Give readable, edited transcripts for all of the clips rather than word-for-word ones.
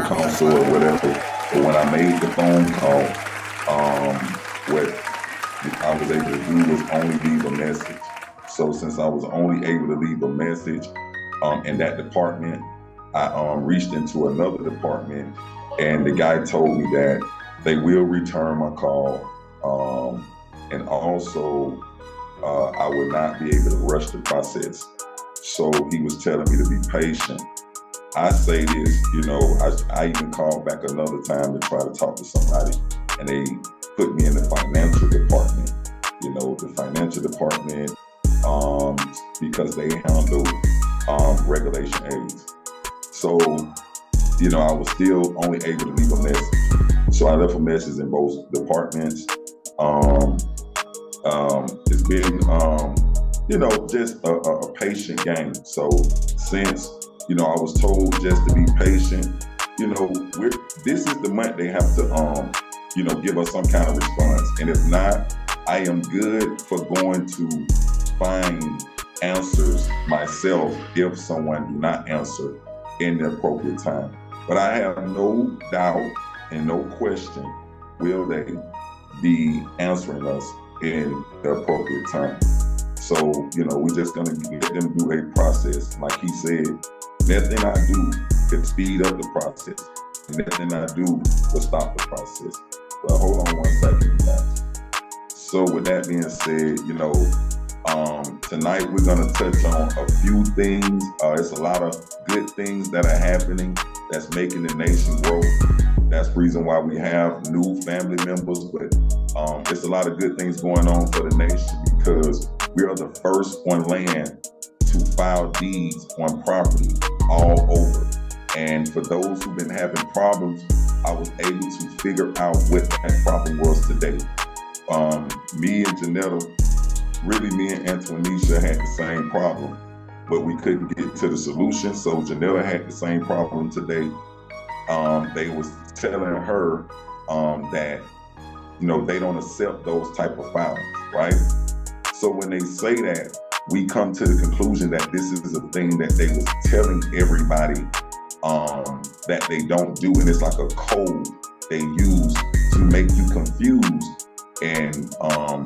console or whatever. But when I made the phone call, what I was able to do was only leave a message. So since I was only able to leave a message in that department, I reached into another department, and the guy told me that they will return my call, and also I would not be able to rush the process. So he was telling me to be patient. I say this, I even called back another time to try to talk to somebody, and they put me in the financial department. The financial department, because they handle Regulation A's. So, I was still only able to leave a message. So I left a message in both departments. It's been, just a patient game. So since, I was told just to be patient, this is the month they have to, give us some kind of response. And if not, I am good for going to find answers myself if someone do not answer in the appropriate time. But I have no doubt and no question, will they be answering us in the appropriate time? So, we're just gonna let them do a process. Like he said, nothing I do can speed up the process. Nothing I do will stop the process. But hold on one second, guys. So with that being said, tonight we're gonna touch on a few things. It's a lot of good things that are happening that's making the nation grow. That's the reason why we have new family members, but it's a lot of good things going on for the nation because we are the first on land to file deeds on property all over. And for those who've been having problems, I was able to figure out what that problem was today. Me and Janetta, really me and Antonisha had the same problem, but we couldn't get to the solution. So Janetta had the same problem today. They was telling her that, they don't accept those type of filings, right? So when they say that, we come to the conclusion that this is a thing that they was telling everybody that they don't do, and it's like a code they use to make you confused. And how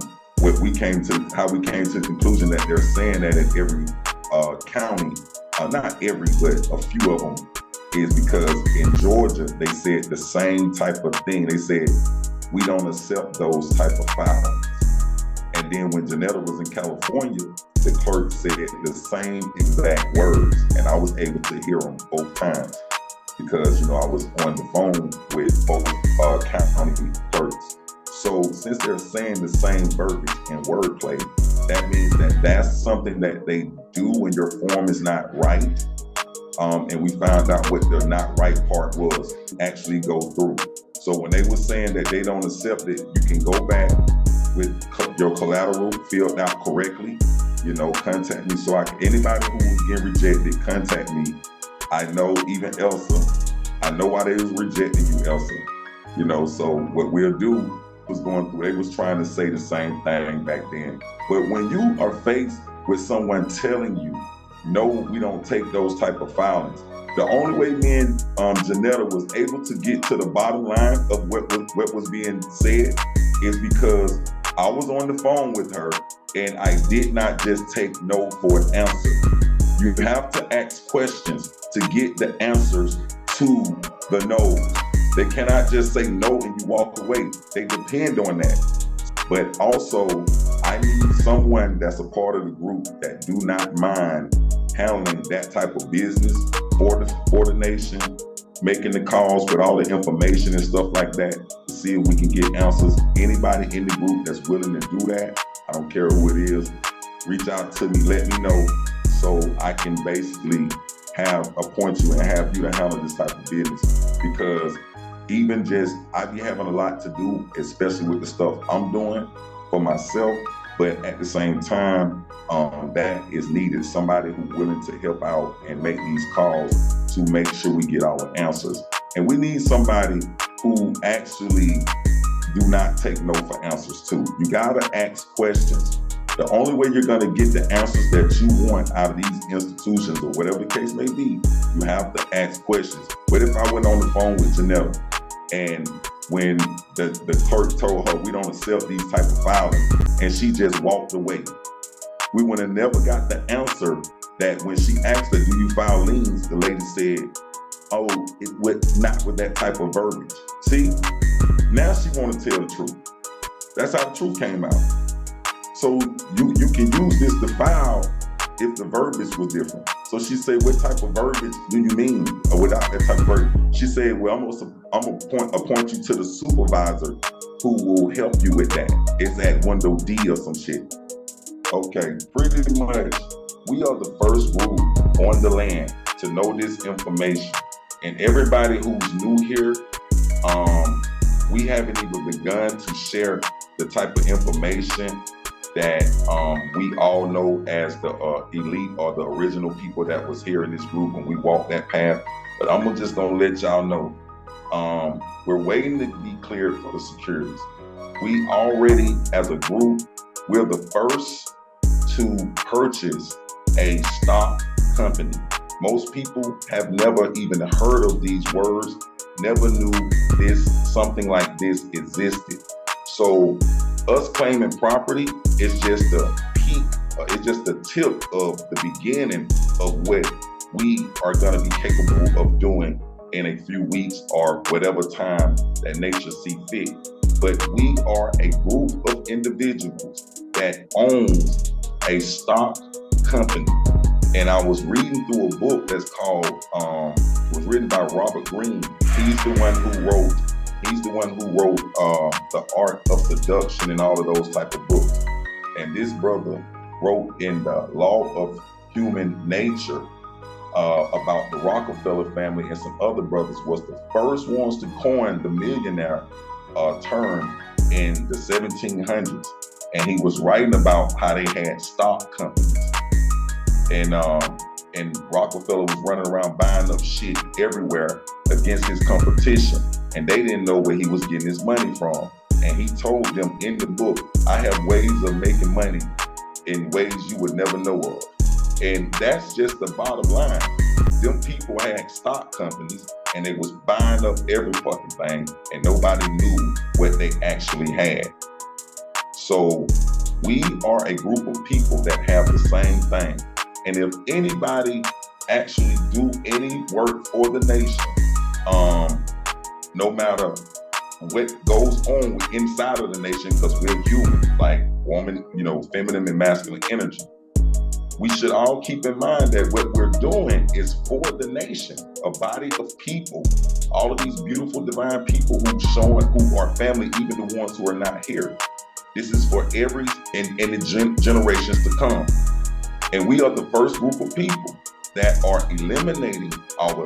we came to the conclusion that they're saying that in every county, not every, but a few of them, is because in Georgia they said the same type of thing. They said we don't accept those type of filings. And then when Janetta was in California, the clerk said the same exact words, and I was able to hear them both times because I was on the phone with both county clerks. So since they're saying the same verbiage and wordplay, that means that that's something that they do when your form is not right. And we found out what the not right part was, actually go through. So when they were saying that they don't accept it, you can go back with your collateral filled out correctly, contact me. So anybody who was getting rejected, contact me. I know even Elsa, I know why they was rejecting you, Elsa. So what we'll do was going through, they was trying to say the same thing back then. But when you are faced with someone telling you, no, we don't take those type of filings, the only way me and Janetta was able to get to the bottom line of what was being said is because I was on the phone with her and I did not just take no for an answer. You have to ask questions to get the answers to the no's. They cannot just say no and you walk away. They depend on that. But also, I need someone that's a part of the group that do not mind handling that type of business for the nation, making the calls with all the information and stuff like that to see if we can get answers. Anybody in the group that's willing to do that, I don't care who it is, reach out to me, let me know so I can basically appoint you and have you to handle this type of business. Because even just, I be having a lot to do, especially with the stuff I'm doing for myself, but at the same time, that is needed. Somebody who's willing to help out and make these calls to make sure we get our answers. And we need somebody who actually do not take no for answers too. You gotta ask questions. The only way you're going to get the answers that you want out of these institutions or whatever the case may be, you have to ask questions. What if I went on the phone with Janella and when the clerk told her we don't accept these type of filings and she just walked away? We would have never got the answer that when she asked her, do you file liens? The lady said, oh, not with that type of verbiage. See, now she want to tell the truth. That's how the truth came out. So you can use this to file if the verbiage was different. So she said, what type of verbiage do you mean? Or without that type of verbiage? She said, well, I'm gonna appoint you to the supervisor who will help you with that. It's at window D or some shit. Okay, pretty much, we are the first group on the land to know this information. And everybody who's new here, we haven't even begun to share the type of information that we all know as the elite or the original people that was here in this group when we walked that path. But I'm just gonna let y'all know, we're waiting to be cleared for the securities. We already, as a group, we're the first to purchase a stock company. Most people have never even heard of these words, never knew something like this existed. So us claiming property is just a peak, it's just a tip of the beginning of what we are gonna be capable of doing in a few weeks or whatever time that nature see fit. But we are a group of individuals that owns a stock company. And I was reading through a book that's called, it was written by Robert Greene. He's the one who wrote The Art of Seduction and all of those type of books. And this brother wrote in The Law of Human Nature about the Rockefeller family, and some other brothers was the first ones to coin the millionaire term in the 1700s. And he was writing about how they had stock companies. And Rockefeller was running around buying up shit everywhere against his competition. And they didn't know where he was getting his money from. And he told them in the book, I have ways of making money in ways you would never know of. And that's just the bottom line. Them people had stock companies and they was buying up every fucking thing and nobody knew what they actually had. So we are a group of people that have the same thing. And if anybody actually do any work for the nation, no matter what goes on inside of the nation, because we're human, like woman, feminine and masculine energy, we should all keep in mind that what we're doing is for the nation, a body of people, all of these beautiful divine people who are family, even the ones who are not here. This is for every and the generations to come. And we are the first group of people that are eliminating our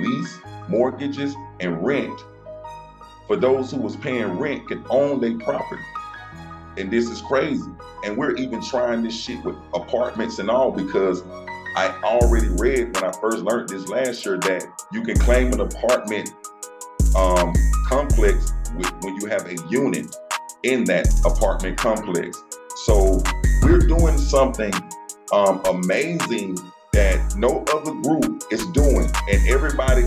lease, mortgages, and rent. For those who was paying rent can own their property. And this is crazy. And we're even trying this shit with apartments and all, because I already read when I first learned this last year that you can claim an apartment complex when you have a unit in that apartment complex. So we're doing something amazing that no other group is doing. And everybody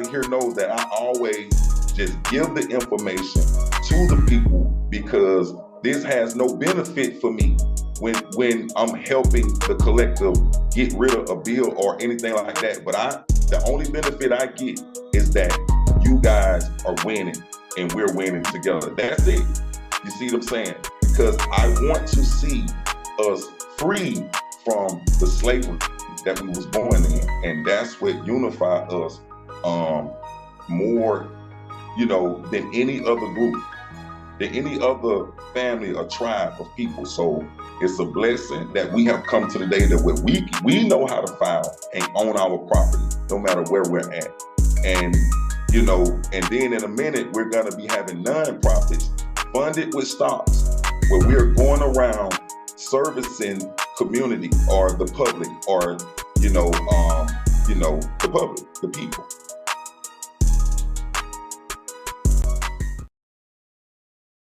here knows that I always just give the information to the people, because this has no benefit for me when I'm helping the collective get rid of a bill or anything like that. But the only benefit I get is that you guys are winning and we're winning together. That's it. You see what I'm saying? Because I want to see us free from the slavery that we was born in. And that's what unifies us more, than any other group, than any other family or tribe of people. So it's a blessing that we have come to the day that we know how to file and own our property, no matter where we're at. And and then in a minute, we're gonna be having non-profits funded with stocks, where we're going around servicing community or the public, or the public, the people.